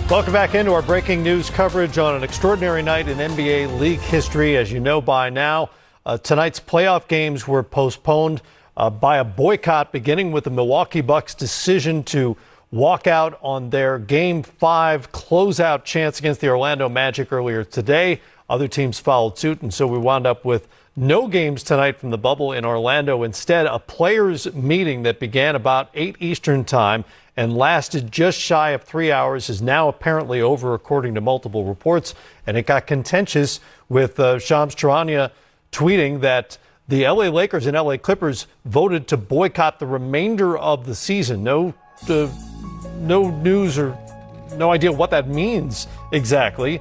Welcome back into our breaking news coverage on an extraordinary night in NBA league history. As you know by now, tonight's playoff games were postponed by a boycott, beginning with the Milwaukee Bucks' decision to walk out on their Game 5 closeout chance against the Orlando Magic earlier today. Other teams followed suit, and so we wound up with no games tonight from the bubble in Orlando. Instead, a players' meeting that began about 8 Eastern time and lasted just shy of 3 hours is now apparently over, according to multiple reports. And it got contentious with Shams Charania tweeting that the LA Lakers and LA Clippers voted to boycott the remainder of the season. No news or no idea what that means exactly.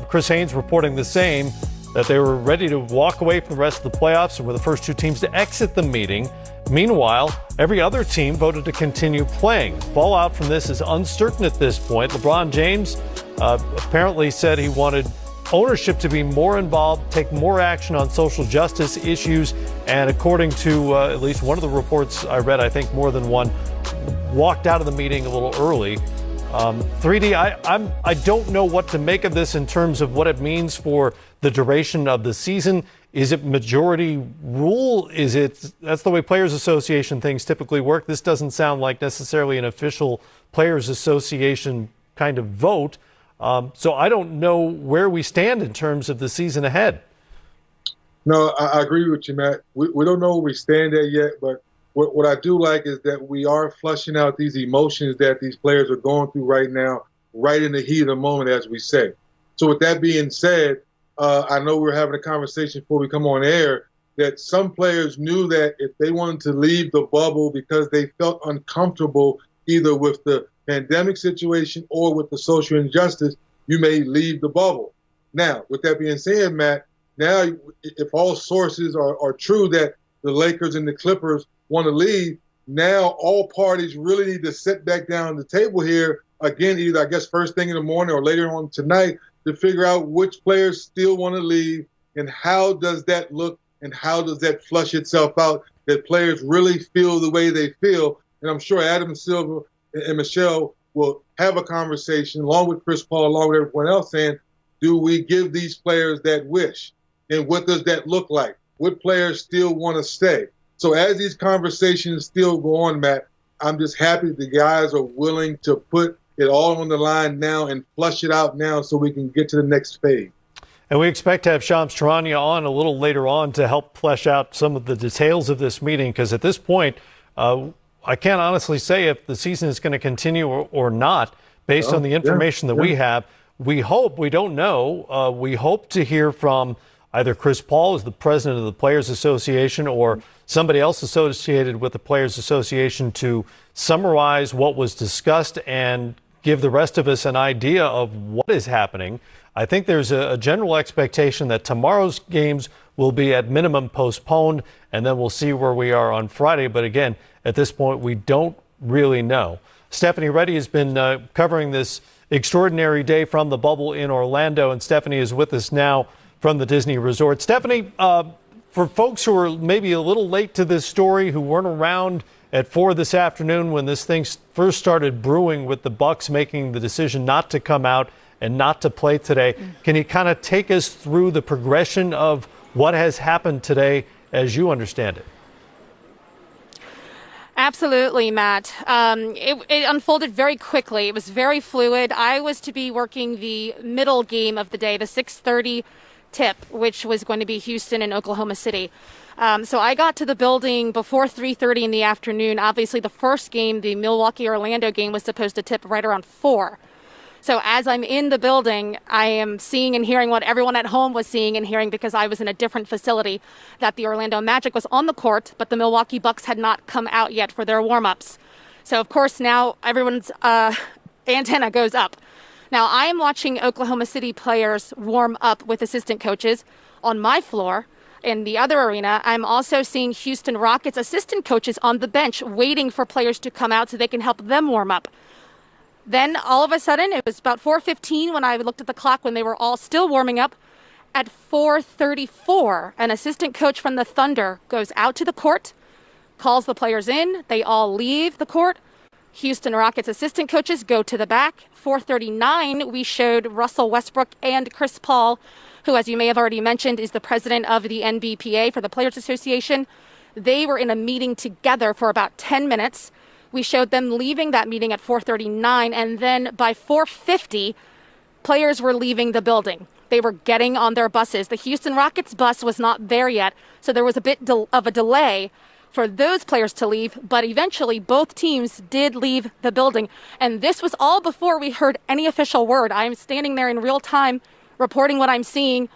Chris Haynes reporting the same, that they were ready to walk away from the rest of the playoffs and were the first two teams to exit the meeting. Meanwhile, every other team voted to continue playing. Fallout from this is uncertain at this point. LeBron James apparently said he wanted ownership to be more involved, take more action on social justice issues, and according to at least one of the reports I read, I think more than one, walked out of the meeting a little early. 3D, I don't know what to make of this in terms of what it means for the duration of the season. Is it majority rule? That's the way Players Association things typically work. This doesn't sound like necessarily an official Players Association kind of vote. So I don't know where we stand in terms of the season ahead. No, I agree with you, Matt. We don't know where we stand at yet, but what I do like is that we are flushing out these emotions that these players are going through right now, right in the heat of the moment, as we say. So with that being said, I know we're having a conversation before we come on air that some players knew that if they wanted to leave the bubble because they felt uncomfortable either with the pandemic situation or with the social injustice, you may leave the bubble. Now, with that being said, Matt, now if all sources are true that the Lakers and the Clippers want to leave, now all parties really need to sit back down at the table here again, either I guess first thing in the morning or later on tonight, to figure out which players still want to leave and how does that look and how does that flush itself out, that players really feel the way they feel. And I'm sure Adam Silver and Michelle will have a conversation along with Chris Paul, along with everyone else, saying, do we give these players that wish? And what does that look like? What players still want to stay? So as these conversations still go on, Matt, I'm just happy the guys are willing to put it all on the line now and flush it out now so we can get to the next phase. And we expect to have Shams Charania on a little later on to help flesh out some of the details of this meeting, because at this point, I can't honestly say if the season is going to continue or not based on the information that we have. We hope, we don't know, we hope to hear from either Chris Paul, as the president of the Players Association, or somebody else associated with the Players Association to summarize what was discussed and give the rest of us an idea of what is happening. I think there's a general expectation that tomorrow's games will be at minimum postponed, and then we'll see where we are on Friday. But again, at this point, we don't really know. Stephanie Reddy has been covering this extraordinary day from the bubble in Orlando, and Stephanie is with us now from the Disney Resort. Stephanie, for folks who are maybe a little late to this story, who weren't around at 4 this afternoon when this thing first started brewing with the Bucks making the decision not to come out and not to play today, can you kind of take us through the progression of what has happened today as you understand it? Absolutely, Matt. It unfolded very quickly. It was very fluid. I was to be working the middle game of the day, the 6:30 tip, which was going to be Houston and Oklahoma City. So I got to the building before 3:30 in the afternoon. Obviously, the first game, the Milwaukee-Orlando game, was supposed to tip right around 4. So as I'm in the building, I am seeing and hearing what everyone at home was seeing and hearing, because I was in a different facility, that the Orlando Magic was on the court, but the Milwaukee Bucks had not come out yet for their warm-ups. So, of course, now everyone's antenna goes up. Now, I am watching Oklahoma City players warm up with assistant coaches on my floor. In the other arena, I'm also seeing Houston Rockets assistant coaches on the bench waiting for players to come out so they can help them warm up. Then all of a sudden, it was about 4:15 when I looked at the clock when they were all still warming up. At 4:34, an assistant coach from the Thunder goes out to the court, calls the players in. They all leave the court. Houston Rockets assistant coaches go to the back. 4:39, we showed Russell Westbrook and Chris Paul, who, as you may have already mentioned, is the president of the NBPA for the Players Association. They were in a meeting together for about 10 minutes. We showed them leaving that meeting at 4:39, and then by 4:50, players were leaving the building. They were getting on their buses. The Houston Rockets bus was not there yet, so there was a bit of a delay for those players to leave, but eventually both teams did leave the building. And this was all before we heard any official word. I'm standing there in real time reporting what I'm seeing,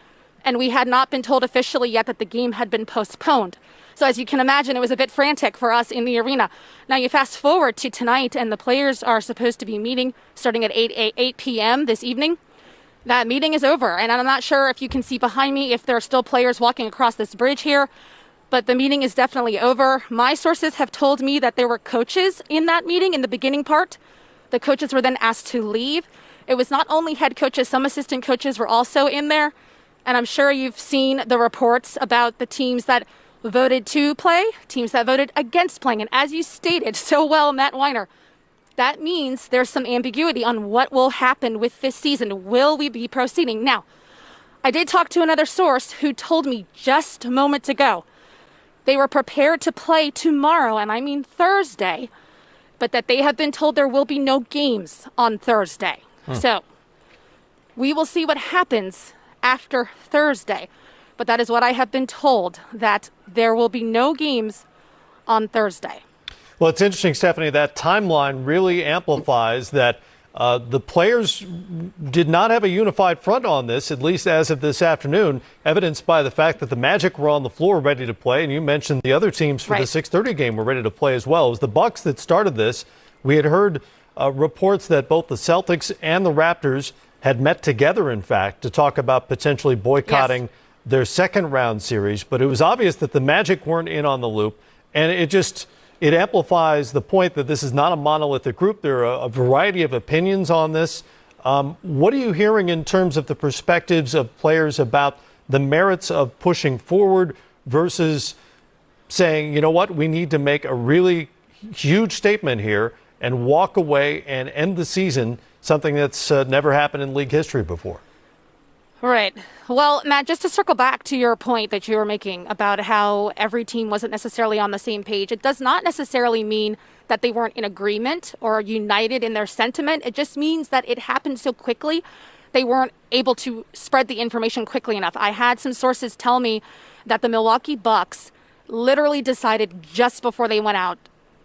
and we had not been told officially yet that the game had been postponed. So as you can imagine, it was a bit frantic for us in the arena. Now you fast forward to tonight, and the players are supposed to be meeting starting at 8 p.m. this evening. That meeting is over, and I'm not sure if you can see behind me if there are still players walking across this bridge here, but the meeting is definitely over. My sources have told me that there were coaches in that meeting in the beginning part. The coaches were then asked to leave. It was not only head coaches, some assistant coaches were also in there. And I'm sure you've seen the reports about the teams that voted to play, teams that voted against playing. And as you stated so well, Matt Weiner, that means there's some ambiguity on what will happen with this season. Will we be proceeding? Now, I did talk to another source who told me just moments ago they were prepared to play tomorrow, and I mean Thursday, but that they have been told there will be no games on Thursday. So we will see what happens after Thursday. But that is what I have been told, that there will be no games on Thursday. Well, it's interesting, Stephanie, that timeline really amplifies that the players did not have a unified front on this, at least as of this afternoon, evidenced by the fact that the Magic were on the floor ready to play. And you mentioned the other teams for the 6:30 game were ready to play as well. It was the Bucks that started this. We had heard reports that both the Celtics and the Raptors had met together, in fact, to talk about potentially boycotting their second round series. But it was obvious that the Magic weren't in on the loop. And it amplifies the point that this is not a monolithic group. There are a variety of opinions on this. What are you hearing in terms of the perspectives of players about the merits of pushing forward versus saying, you know what, we need to make a really huge statement here and walk away and end the season, something that's never happened in league history before? Right. Well, Matt, just to circle back to your point that you were making about how every team wasn't necessarily on the same page, it does not necessarily mean that they weren't in agreement or united in their sentiment. It just means that it happened so quickly, they weren't able to spread the information quickly enough. I had some sources tell me that the Milwaukee Bucks literally decided just before they went out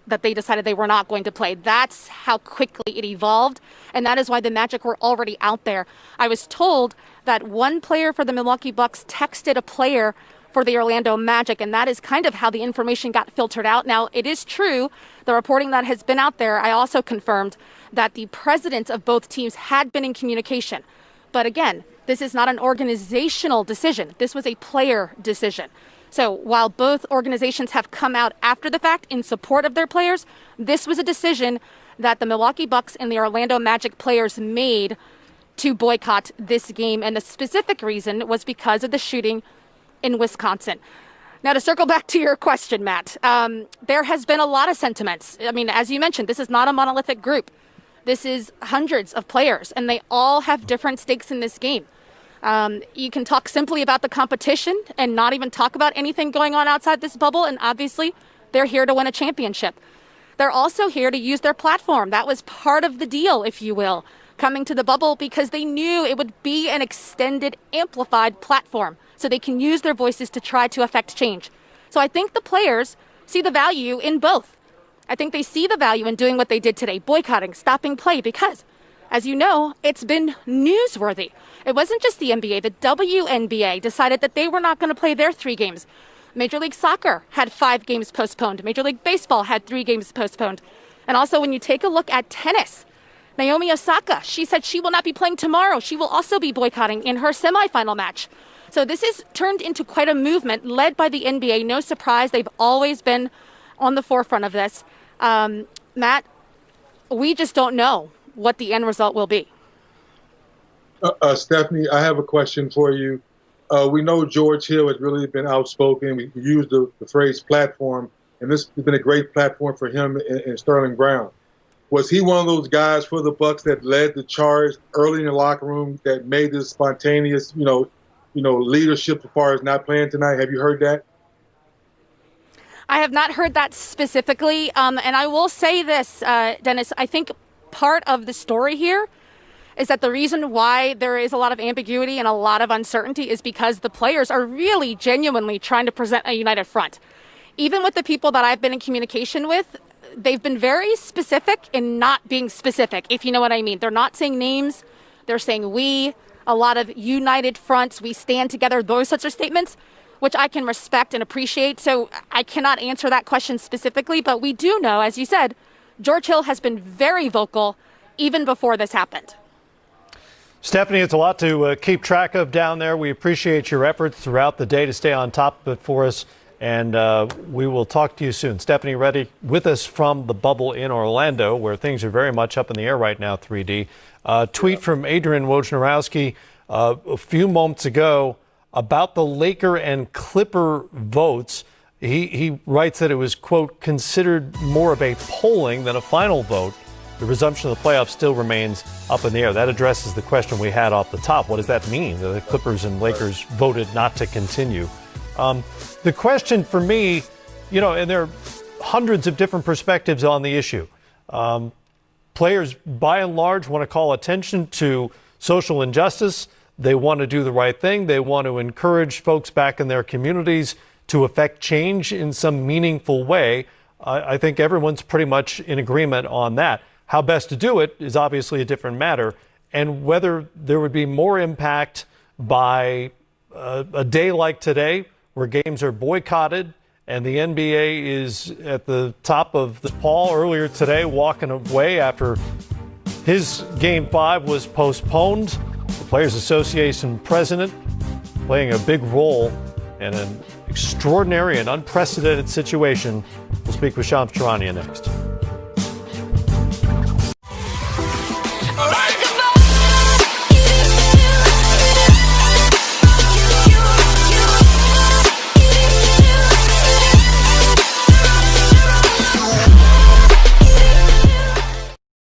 that they decided they were not going to play. That's how quickly it evolved, and that is why the Magic were already out there. I was told that one player for the Milwaukee Bucks texted a player for the Orlando Magic, and that is kind of how the information got filtered out. Now, it is true, the reporting that has been out there, I also confirmed that the presidents of both teams had been in communication. But again, this is not an organizational decision. This was a player decision. So while both organizations have come out after the fact in support of their players, this was a decision that the Milwaukee Bucks and the Orlando Magic players made to boycott this game. And the specific reason was because of the shooting in Wisconsin. Now, to circle back to your question, Matt, there has been a lot of sentiments. I mean, as you mentioned, this is not a monolithic group. This is hundreds of players, and they all have different stakes in this game. You can talk simply about the competition and not even talk about anything going on outside this bubble. And obviously, they're here to win a championship. They're also here to use their platform. That was part of the deal, if you will, coming to the bubble, because they knew it would be an extended, amplified platform so they can use their voices to try to affect change. So I think the players see the value in both. I think they see the value in doing what they did today, boycotting, stopping play, because, as you know, it's been newsworthy. It wasn't just the NBA. The WNBA decided that they were not going to play their 3 games. Major League Soccer had 5 games postponed. Major League Baseball had 3 games postponed. And also, when you take a look at tennis, Naomi Osaka, she said she will not be playing tomorrow. She will also be boycotting in her semifinal match. So this has turned into quite a movement led by the NBA. No surprise, they've always been on the forefront of this. Matt, we just don't know what the end result will be. Stephanie, I have a question for you. We know George Hill has really been outspoken. We used the phrase platform, and this has been a great platform for him and Sterling Brown. Was he one of those guys for the Bucks that led the charge early in the locker room that made this spontaneous, leadership as far as not playing tonight? Have you heard that? I have not heard that specifically. And I will say this, Dennis, I think part of the story here is that the reason why there is a lot of ambiguity and a lot of uncertainty is because the players are really genuinely trying to present a united front. Even with the people that I've been in communication with, they've been very specific in not being specific, if you know what I mean. They're not saying names. They're saying we, a lot of united fronts, we stand together, those sorts of statements, which I can respect and appreciate. So I cannot answer that question specifically, but we do know, as you said, George Hill has been very vocal even before this happened. Stephanie, it's a lot to keep track of down there. We appreciate your efforts throughout the day to stay on top of it for us. And we will talk to you soon. Stephanie Reddy with us from the bubble in Orlando, where things are very much up in the air right now, 3D. Tweet from Adrian Wojnarowski a few moments ago about the Laker and Clipper votes. He writes that it was, quote, considered more of a polling than a final vote. The resumption of the playoffs still remains up in the air. That addresses the question we had off the top. What does that mean? The Clippers and Lakers voted not to continue. The question for me, and there are hundreds of different perspectives on the issue. Players, by and large, want to call attention to social injustice. They want to do the right thing. They want to encourage folks back in their communities to affect change in some meaningful way. I think everyone's pretty much in agreement on that. How best to do it is obviously a different matter. And whether there would be more impact by a day like today, where games are boycotted and the NBA is at the top of the Paul earlier today, walking away after his Game 5 was postponed. The Players Association president playing a big role in an extraordinary and unprecedented situation. We'll speak with Shams Charania next.